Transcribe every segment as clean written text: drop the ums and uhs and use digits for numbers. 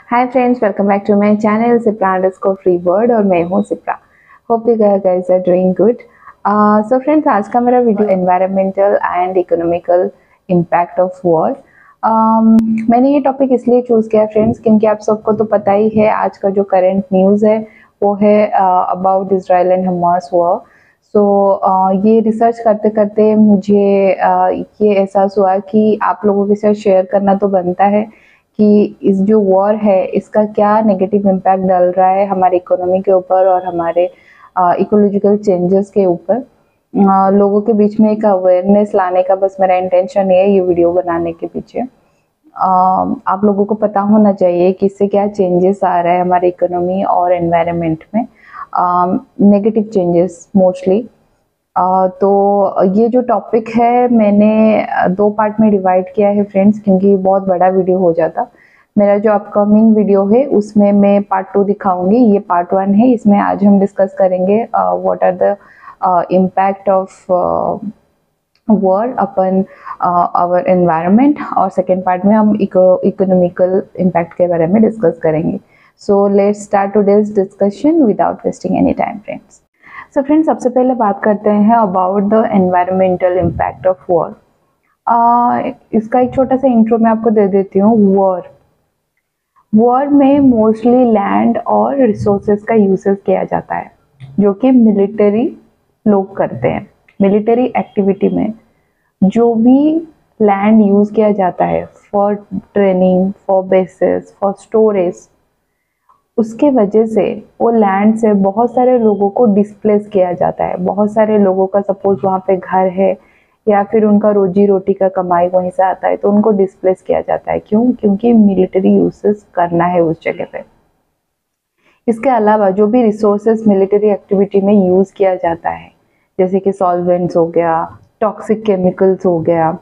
Hi friends, welcome back to my channel Sipra underscore free word और मैं हूँ Sipra. Hope you guys are doing good. So friends, आज का मेरा video environmental and economical impact of war. मैंने ये topic इसलिए चूज़ किया फ्रेंड्स क्योंकि आप सबको तो पता ही है आज का जो करंट न्यूज़ है वो है about Israel and Hamas war. So ये रिसर्च करते करते मुझे ये एहसास हुआ कि आप लोगों के साथ शेयर करना तो बनता है कि इस जो वॉर है इसका क्या नेगेटिव इम्पैक्ट डाल रहा है हमारी इकोनॉमी के ऊपर और हमारे इकोलॉजिकल चेंजेस के ऊपर। लोगों के बीच में एक अवेयरनेस लाने का बस मेरा इंटेंशन है ये वीडियो बनाने के पीछे। आप लोगों को पता होना चाहिए कि इससे क्या चेंजेस आ रहा है हमारी इकोनॉमी और एनवायरनमेंट में, नेगेटिव चेंजेस मोस्टली। तो ये जो टॉपिक है मैंने दो पार्ट में डिवाइड किया है फ्रेंड्स क्योंकि बहुत बड़ा वीडियो हो जाता। मेरा जो अपकमिंग वीडियो है उसमें मैं पार्ट 2 दिखाऊंगी, ये पार्ट 1 है। इसमें आज हम डिस्कस करेंगे what are the impact of war upon our environment, और सेकेंड पार्ट में हम इकोनॉमिकल इम्पैक्ट के बारे में डिस्कस करेंगे। So let's start today's discussion without wasting any time friends. So friends, सबसे पहले बात करते हैं about the environmental impact of war. इसका एक छोटा सा इंट्रो मैं आपको दे देती हूँ। वॉर में मोस्टली लैंड और रिसोर्सेज का यूजेस किया जाता है जो कि मिलिट्री लोग करते हैं। मिलिट्री एक्टिविटी में जो भी लैंड यूज किया जाता है for training, for basis, for storage, उसके वजह से वो लैंड से बहुत सारे लोगों को डिस्प्लेस किया जाता है। बहुत सारे लोगों का सपोज वहाँ पे घर है या फिर उनका रोजी रोटी का कमाई वहीं से आता है तो उनको डिस्प्लेस किया जाता है। क्यों? क्योंकि मिलिट्री यूजेस करना है उस जगह पे। इसके अलावा जो भी रिसोर्सेज मिलिट्री एक्टिविटी में यूज किया जाता है जैसे कि सॉल्वेंट्स हो गया, टॉक्सिक केमिकल्स हो गया,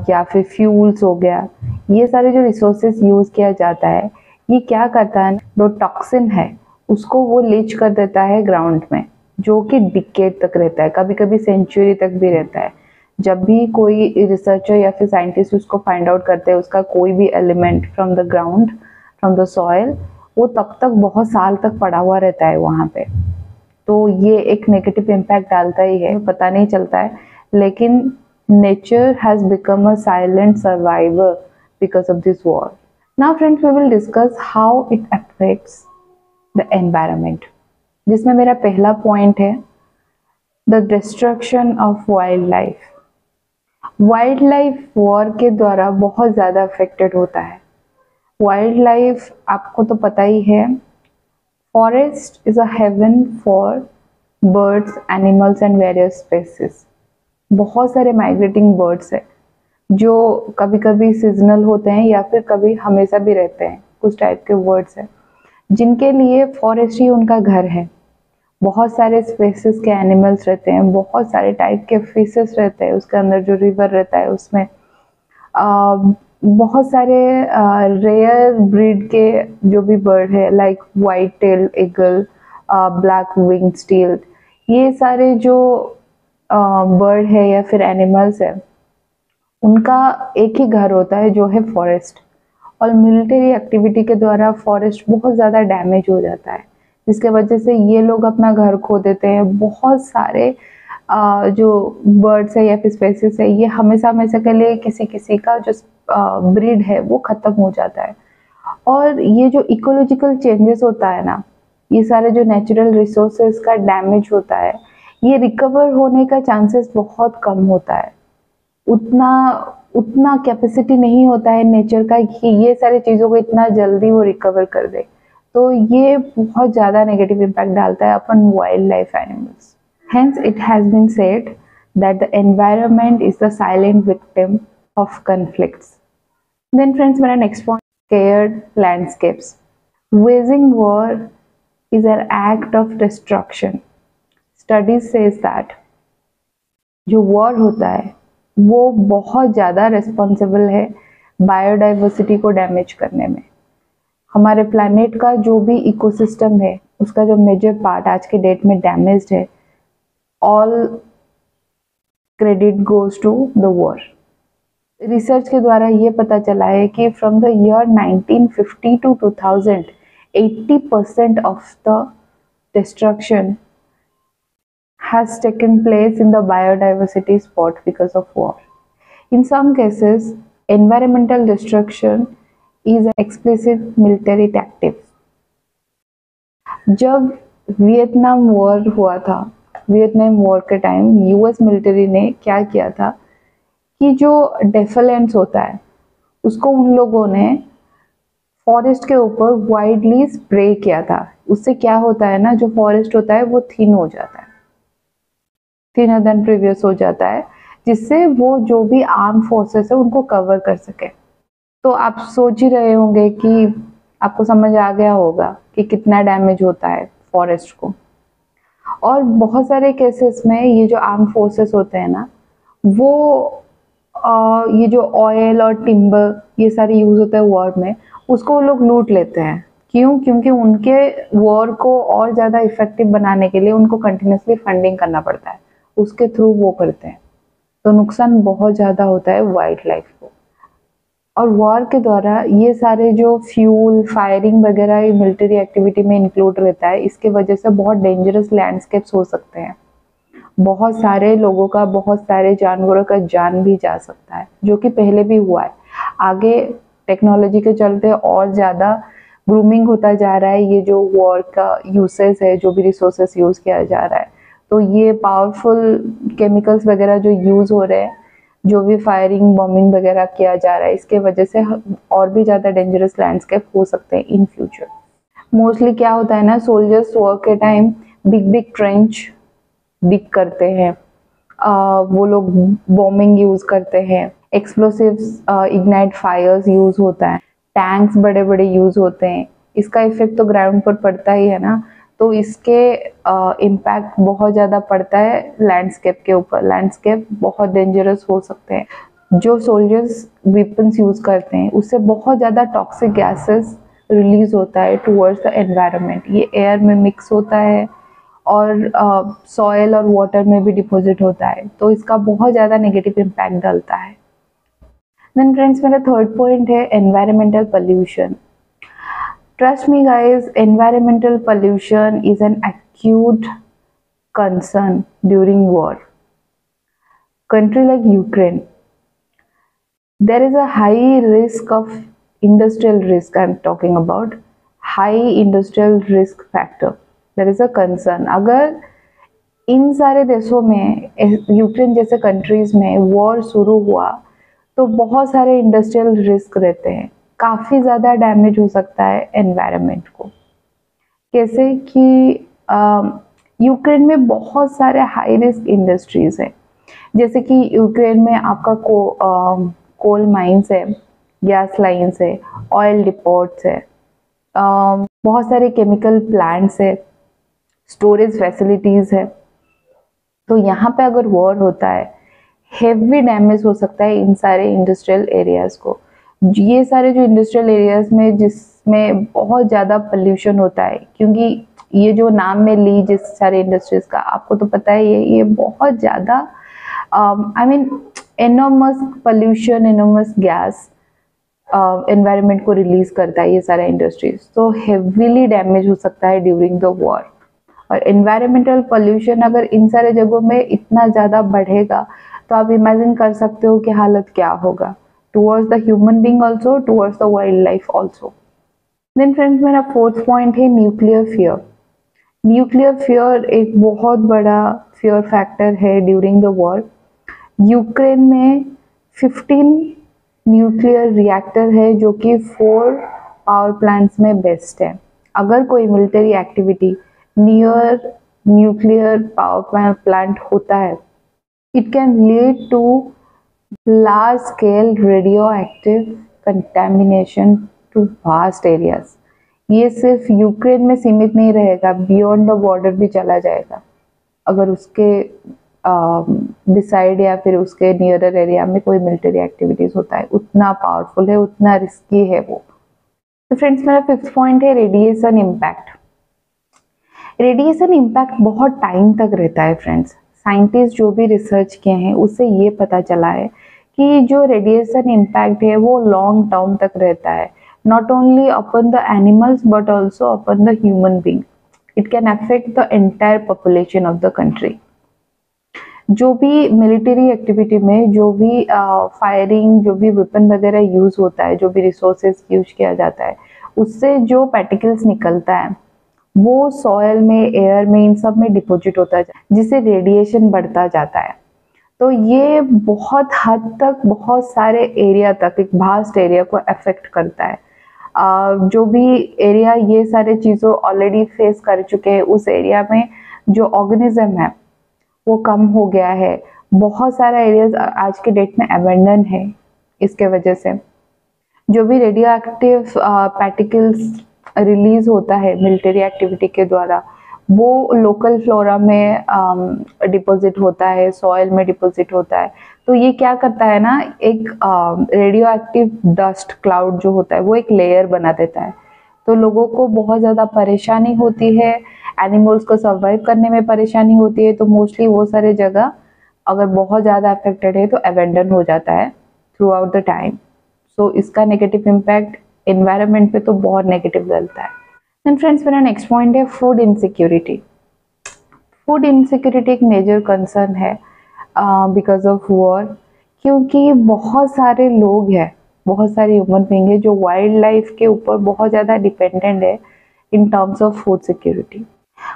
या फिर फ्यूल्स हो गया, ये सारे जो रिसोर्सेज यूज किया जाता है ये क्या करता है, जो टॉक्सिन है उसको वो लीच कर देता है ग्राउंड में, जो कि डिकेड तक रहता है, कभी कभी सेंचुरी तक भी रहता है। जब भी कोई रिसर्चर या फिर साइंटिस्ट उसको फाइंड आउट करते हैं उसका कोई भी element from the ground, from the soil, वो तब तक बहुत साल तक पड़ा हुआ रहता है वहाँ पे। तो ये एक नेगेटिव इम्पैक्ट डालता ही है, पता नहीं चलता है, लेकिन nature has become a silent survivor because of this war. Now friends, we will discuss how it affects the environment, जिसमें मेरा पहला पॉइंट है the destruction of wildlife. Wild life war के द्वारा बहुत ज़्यादा अफेक्टेड होता है। वाइल्ड लाइफ आपको तो पता ही है, forest is a heaven for birds, animals and various species. बहुत सारे माइग्रेटिंग बर्ड्स है जो कभी कभी सीजनल होते हैं या फिर कभी हमेशा भी रहते हैं। कुछ टाइप के बर्ड्स हैं जिनके लिए फॉरेस्ट ही उनका घर है। बहुत सारे स्पेसीज के एनिमल्स रहते हैं, बहुत सारे टाइप के फिशेस रहते हैं, उसके अंदर जो रिवर रहता है उसमें बहुत सारे रेयर ब्रीड के जो भी बर्ड है like white tail eagle, black wing stilt, ये सारे जो बर्ड है या फिर एनिमल्स है उनका एक ही घर होता है जो है फॉरेस्ट। और मिलिट्री एक्टिविटी के द्वारा फॉरेस्ट बहुत ज़्यादा डैमेज हो जाता है जिसके वजह से ये लोग अपना घर खो देते हैं। बहुत सारे जो बर्ड्स है या फिर स्पेसीज है ये हमेशा हमेशा के लिए किसी किसी का जो ब्रीड है वो ख़त्म हो जाता है। और ये जो इकोलॉजिकल चेंजेस होता है ना, ये सारे जो नेचुरल रिसोर्सेज का डैमेज होता है, ये रिकवर होने का चांसेस बहुत कम होता है। उतना कैपेसिटी नहीं होता है नेचर का कि ये सारी चीज़ों को इतना जल्दी वो रिकवर कर दे। तो ये बहुत ज़्यादा नेगेटिव इम्पैक्ट डालता है upon wildlife animals. Hence it has been said that the environment is the silent victim of conflicts. Then friends, मेरा next point, scarred landscapes. Waging war is an act of destruction. Studies says that जो war होता है वो बहुत ज़्यादा responsible है biodiversity को damage करने में। हमारे प्लैनेट का जो भी इकोसिस्टम है उसका जो मेजर पार्ट आज के डेट में डैमेज्ड है, all credit goes to the war. Research के द्वारा ये पता चला है कि from the year 1950 to 2000 80% of the destruction has taken place in the biodiversity spot because of war. In some cases, environmental destruction is an explicit military tactic. जब Vietnam war हुआ था, वियतनाम वॉर के time US military ने क्या किया था कि जो डेफलेंट्स होता है उसको उन लोगों ने फॉरेस्ट के ऊपर वाइडली स्प्रे किया था। उससे क्या होता है ना, जो फॉरेस्ट होता है वो थिन हो जाता है, थिनर देन प्रीवियस हो जाता है, जिससे वो जो भी आर्म फोर्सेस है उनको कवर कर सके। तो आप सोच ही रहे होंगे कि आपको समझ आ गया होगा कि कितना डैमेज होता है फॉरेस्ट को। और बहुत सारे केसेस में ये जो आर्म फोर्सेस होते हैं ना, वो ये जो ऑयल और टिम्बर ये सारे यूज होता है वॉर में, उसको वो लोग लूट लेते हैं। क्यों? क्योंकि उनके वॉर को और ज़्यादा इफेक्टिव बनाने के लिए उनको कंटिन्यूसली फंडिंग करना पड़ता है, उसके थ्रू वो करते हैं। तो नुकसान बहुत ज़्यादा होता है वाइल्ड लाइफ को। और वॉर के द्वारा ये सारे जो फ्यूल फायरिंग वगैरह मिलिट्री एक्टिविटी में इंक्लूड रहता है, इसके वजह से बहुत डेंजरस लैंडस्केप्स हो सकते हैं। बहुत सारे लोगों का, बहुत सारे जानवरों का जान भी जा सकता है, जो कि पहले भी हुआ है। आगे टेक्नोलॉजी के चलते और ज़्यादा ग्रूमिंग होता जा रहा है। ये जो वॉर का यूसेस है, जो भी रिसोर्सेस यूज़ किया जा रहा है, तो ये पावरफुल केमिकल्स वगैरह जो यूज़ हो रहे हैं, जो भी फायरिंग बॉम्बिंग वगैरह किया जा रहा है, इसके वजह से और भी ज़्यादा डेंजरस लैंडस्केप हो सकते हैं इन फ्यूचर। मोस्टली क्या होता है ना, सोल्जर्स वॉर के टाइम बिग बिग ट्रेंच डिग करते हैं, वो लोग बॉम्बिंग यूज करते हैं, एक्सप्लोसिव्स इग्नाइट फायर्स यूज होता है, टैंक्स बड़े बड़े यूज होते हैं। इसका इफेक्ट तो ग्राउंड पर पड़ता ही है ना, तो इसके इम्पैक्ट बहुत ज़्यादा पड़ता है लैंडस्केप के ऊपर। लैंडस्केप बहुत डेंजरस हो सकते हैं। जो सोल्जर्स वेपन्स यूज करते हैं उससे बहुत ज़्यादा टॉक्सिक गैसेस रिलीज होता है टुवर्ड्स द एनवायरनमेंट। ये एयर में मिक्स होता है और सॉयल और वाटर में भी डिपॉजिट होता है, तो इसका बहुत ज़्यादा नेगेटिव इम्पैक्ट डालता है। देन फ्रेंड्स, मेरा थर्ड पॉइंट है environmental pollution. Trust me guys, environmental pollution is an acute concern during war. Country like Ukraine, there is a high risk of industrial risk. I'm talking about high industrial risk factor. There is a concern. अगर इन सारे देशों में, Ukraine जैसे countries में war शुरू हुआ तो बहुत सारे इंडस्ट्रियल रिस्क रहते हैं, काफ़ी ज़्यादा डैमेज हो सकता है एनवायरनमेंट को। कैसे कि यूक्रेन में बहुत सारे हाई रिस्क इंडस्ट्रीज हैं, जैसे कि यूक्रेन में आपका कोल माइंस है, गैस लाइन्स है, ऑयल डिपोट्स है, बहुत सारे केमिकल प्लांट्स है, स्टोरेज फैसिलिटीज़ है। तो यहाँ पे अगर वॉर होता है, हेवी डैमेज हो सकता है इन सारे इंडस्ट्रियल एरियाज को। ये सारे जो इंडस्ट्रियल एरियाज में जिसमें बहुत ज़्यादा पोल्यूशन होता है, क्योंकि ये जो नाम में ली जिस सारे इंडस्ट्रीज का, आपको तो पता है ये बहुत ज़्यादा I mean enormous pollution, enormous gas environment को रिलीज करता है ये सारा इंडस्ट्रीज। तो हेवीली डैमेज हो सकता है ड्यूरिंग द वॉर। और एनवायरमेंटल पोल्यूशन अगर इन सारे जगहों में इतना ज़्यादा बढ़ेगा तो आप इमेजिन कर सकते हो कि हालत क्या होगा towards the human being also, towards the wildlife also. Then friends, मेरा फोर्थ पॉइंट है न्यूक्लियर फियर। न्यूक्लियर फियर एक बहुत बड़ा फियर फैक्टर है ड्यूरिंग द वॉर। यूक्रेन में 15 न्यूक्लियर रिएक्टर है जो कि 4 पावर प्लांट्स में बेस्ट है। अगर कोई military activity near nuclear power plant होता है, it can lead to large scale radioactive contamination to vast areas। ये सिर्फ यूक्रेन में सीमित नहीं रहेगा, बियॉन्ड द बॉर्डर भी चला जाएगा। अगर उसके डिसाइड या फिर उसके नियरर एरिया में कोई मिलिट्री एक्टिविटीज होता है, उतना पावरफुल है, उतना रिस्की है वो। तो फ्रेंड्स, मेरा फिफ्थ पॉइंट है रेडिएशन इम्पैक्ट। रेडिएशन इम्पैक्ट बहुत टाइम तक रहता है फ्रेंड्स। साइंटिस्ट जो भी रिसर्च किए हैं उससे ये पता चला है कि जो रेडिएशन इम्पैक्ट है वो लॉन्ग टर्म तक रहता है, not only upon the animals but also upon the human being. It can affect the entire population of the country. जो भी मिलिट्री एक्टिविटी में जो भी फायरिंग, जो भी वेपन वगैरह यूज होता है, जो भी रिसोर्सेज यूज किया जाता है, उससे जो पार्टिकल्स निकलता है वो सॉयल में, एयर में, इन सब में डिपॉजिट होता है, जिससे रेडिएशन बढ़ता जाता है। तो ये बहुत हद तक, बहुत सारे एरिया तक, एक वास्ट एरिया को अफेक्ट करता है। जो भी एरिया ये सारे चीज़ों ऑलरेडी फेस कर चुके हैं, उस एरिया में जो ऑर्गेनिज्म है वो कम हो गया है। बहुत सारा एरियाज आज के डेट में अबेंडन है इसके वजह से। जो भी रेडियो एक्टिव पार्टिकल्स रिलीज होता है मिलिट्री एक्टिविटी के द्वारा, वो लोकल फ्लोरा में डिपॉजिट होता है, सॉइल में डिपॉजिट होता है। तो ये क्या करता है ना, एक रेडियो एक्टिव डस्ट क्लाउड जो होता है वो एक लेयर बना देता है। तो लोगों को बहुत ज़्यादा परेशानी होती है, एनिमल्स को सर्वाइव करने में परेशानी होती है। तो मोस्टली वो सारे जगह अगर बहुत ज़्यादा अफेक्टेड है तो अबेंडन हो जाता है थ्रू आउट द टाइम। सो इसका नेगेटिव इम्पैक्ट एनवायरनमेंट पे तो बहुत नेगेटिव डलता है। देन फ्रेंड्स, मेरा नेक्स्ट पॉइंट है फूड इनसिक्योरिटी। फूड इनसिक्योरिटी एक मेजर कंसर्न है बिकॉज ऑफ वॉर, क्योंकि बहुत सारे लोग हैं, बहुत सारे ह्यूमन बीइंग है जो वाइल्ड लाइफ के ऊपर बहुत ज़्यादा डिपेंडेंट है in terms of food security.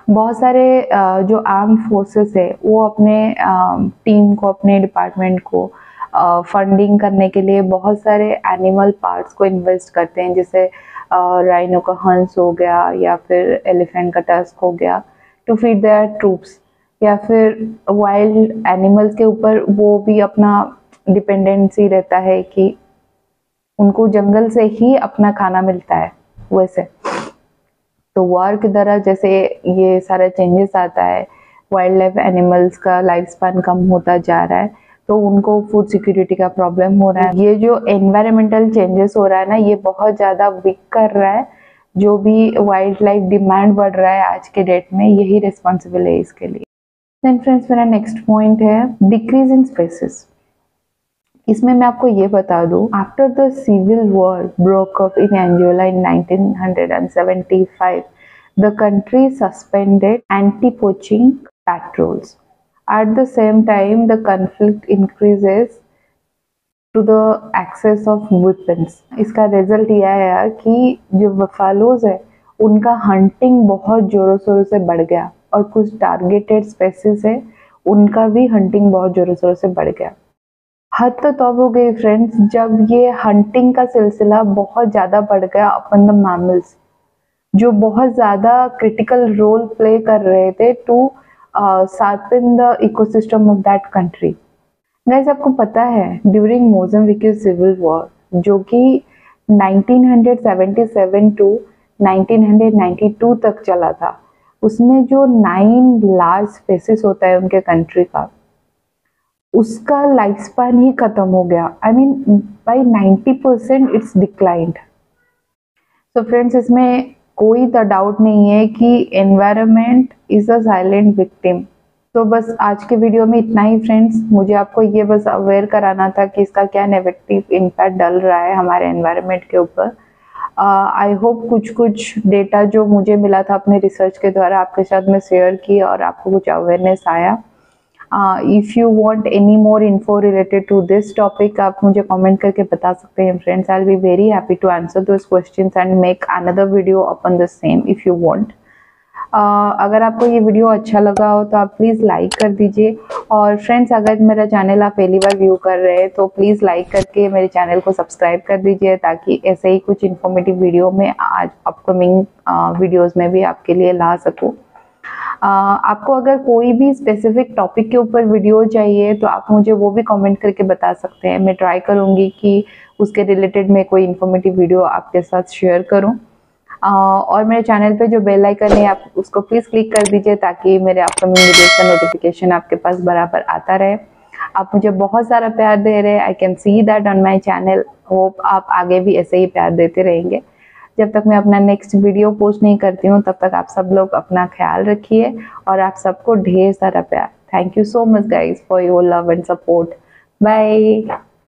बहुत सारे जो आर्म फोर्सेस है वो अपने टीम को, अपने डिपार्टमेंट को फंडिंग करने के लिए बहुत सारे एनिमल पार्ट्स को इन्वेस्ट करते हैं, जैसे राइनो का हंस हो गया या फिर एलिफेंट का टस्क हो गया, टू फीड देयर ट्रूप्स। या फिर वाइल्ड एनिमल्स के ऊपर वो भी अपना डिपेंडेंसी रहता है कि उनको जंगल से ही अपना खाना मिलता है। वैसे तो वॉर की तरह जैसे ये सारा चेंजेस आता है, वाइल्ड लाइफ एनिमल्स का लाइफ स्पैन कम होता जा रहा है, तो उनको फूड सिक्योरिटी का प्रॉब्लम हो रहा है। ये जो एनवायरमेंटल चेंजेस हो रहा है ना, ये बहुत ज़्यादा वीक कर रहा है। जो भी वाइल्ड लाइफ डिमांड बढ़ रहा है आज के डेट में, यही रिस्पॉन्सिबल है इसके लिए। देन फ्रेंड्स, मेरा नेक्स्ट पॉइंट है डिक्रीज इन स्पेसिस। इसमें मैं आपको ये बता दूं, after the civil war broke up in Angola in 1975, the country suspended anti poaching patrols. At the same time, the conflict increases to the access of weapons. इसका result यह आया कि जो बफेलोज है उनका हंटिंग बहुत जोरों शोरों से बढ़ गया, और कुछ टारगेटेड स्पेसीज है उनका भी हंटिंग बहुत जोरों शोरों से बढ़ गया। हद तो तब हो गई फ्रेंड्स जब ये हंटिंग का सिलसिला बहुत ज़्यादा बढ़ गया अपन द मैमल्स, जो बहुत ज़्यादा क्रिटिकल रोल प्ले कर रहे थे to sharpen the ecosystem of that country. Guys, आपको पता है ड्यूरिंग मोजाम्बिक सिविल वॉर, जो कि 1977 टू 1992 तक चला था, उसमें जो 9 लार्ज स्पेसीज होता है उनके कंट्री का, उसका लाइफ स्पैन ही खत्म हो गया। I mean by 90% it's declined. तो फ्रेंड्स, इसमें कोई तो डाउट नहीं है कि environment is a silent victim. तो बस आज के वीडियो में इतना ही फ्रेंड्स। मुझे आपको ये बस अवेयर कराना था कि इसका क्या नेगेटिव इम्पैक्ट डल रहा है हमारे एनवायरनमेंट के ऊपर। आई होप कुछ डेटा जो मुझे मिला था अपने रिसर्च के द्वारा आपके साथ में शेयर की और आपको कुछ अवेयरनेस आया। If you want any more info related to this topic, आप मुझे कमेंट करके बता सकते हैं friends. I will be very happy to answer those questions and make another video upon the same if you want. अगर आपको ये video अच्छा लगा हो तो आप प्लीज़ लाइक कर दीजिए। और फ्रेंड्स, अगर मेरा चैनल आप पहली बार व्यू कर रहे हैं तो प्लीज़ लाइक करके मेरे चैनल को सब्सक्राइब कर दीजिए, ताकि ऐसे ही कुछ इन्फॉर्मेटिव वीडियो में आज अपकमिंग वीडियोज़ में भी आपके लिए ला सकूँ। आपको अगर कोई भी स्पेसिफिक टॉपिक के ऊपर वीडियो चाहिए तो आप मुझे वो भी कमेंट करके बता सकते हैं। मैं ट्राई करूँगी कि उसके रिलेटेड मैं कोई इन्फॉर्मेटिव वीडियो आपके साथ शेयर करूँ। और मेरे चैनल पे जो बेल आइकन है आप उसको प्लीज़ क्लिक कर दीजिए, ताकि मेरे अपकमिंग वीडियोस का नोटिफिकेशन आपके पास बराबर आता रहे। आप मुझे बहुत सारा प्यार दे रहे हैं, I can see that on my channel. Hope आप आगे भी ऐसे ही प्यार देते रहेंगे। जब तक मैं अपना नेक्स्ट वीडियो पोस्ट नहीं करती हूँ तब तक आप सब लोग अपना ख्याल रखिए, और आप सबको ढेर सारा प्यार। Thank you so much guys for your love and support. Bye.